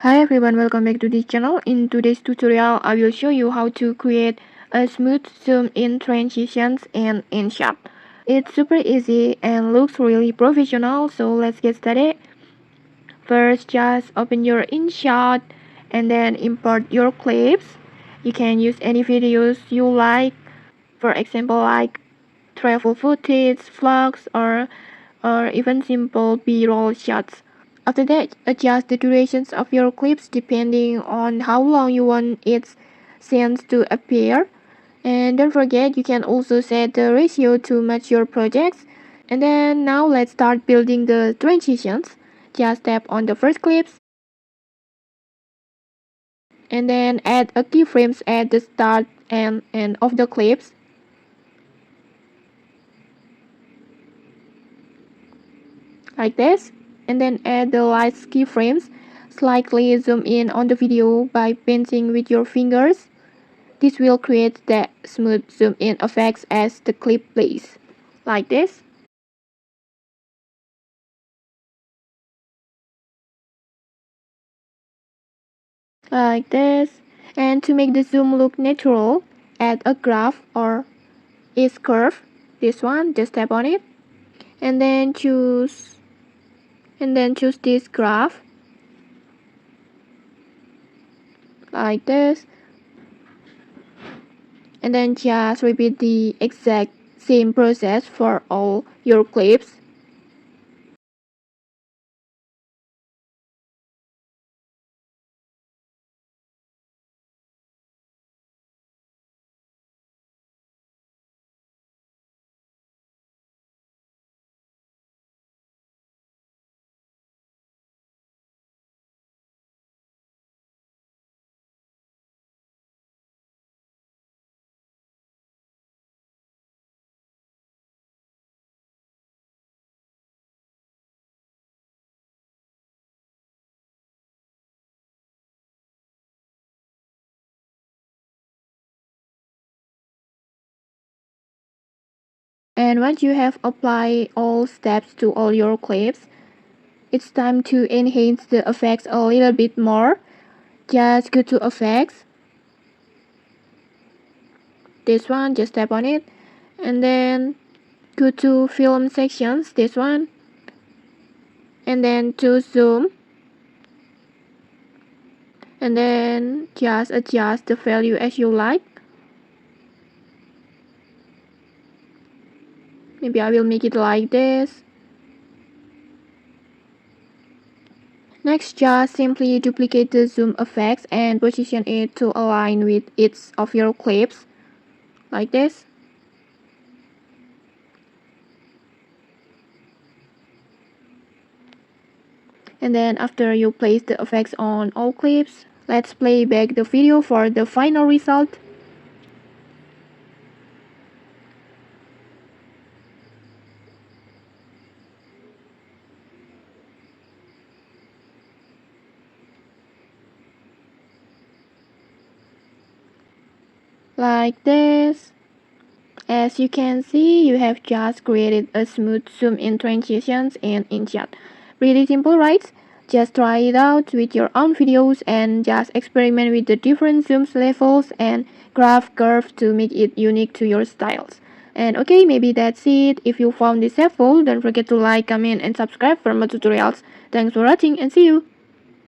Hi everyone, welcome back to this channel. In today's tutorial, I will show you how to create a smooth zoom in transitions in InShot. It's super easy and looks really professional, so let's get started. First, just open your InShot and then import your clips. You can use any videos you like, for example like travel footage, vlogs, or even simple B-roll shots. After that, adjust the durations of your clips depending on how long you want its scenes to appear. And don't forget, you can also set the ratio to match your projects. And then now let's start building the transitions. Just tap on the first clips and then add a keyframes at the start and end of the clips like this. And then add the lights keyframes. Slightly zoom in on the video by pinching with your fingers. This will create the smooth zoom in effects as the clip plays, like this. Like this. And to make the zoom look natural, add a graph or is curve. This one, just tap on it. And then choose this graph. Like this. And then just repeat the exact same process for all your clips. And once you have applied all steps to all your clips, it's time to enhance the effects a little bit more. Just go to effects. This one, just tap on it. And then go to film sections, this one. And then to zoom. And then just adjust the value as you like. Maybe I will make it like this. Next, just simply duplicate the zoom effects and position it to align with each of your clips, like this. And then after you place the effects on all clips, let's play back the video for the final result. Like this. As you can see, you have just created a smooth zoom in transitions in InShot. Pretty simple, right? Just try it out with your own videos and just experiment with the different zoom levels and graph curves to make it unique to your styles. And okay, maybe that's it. If you found this helpful, don't forget to like, comment, and subscribe for more tutorials. Thanks for watching and see you!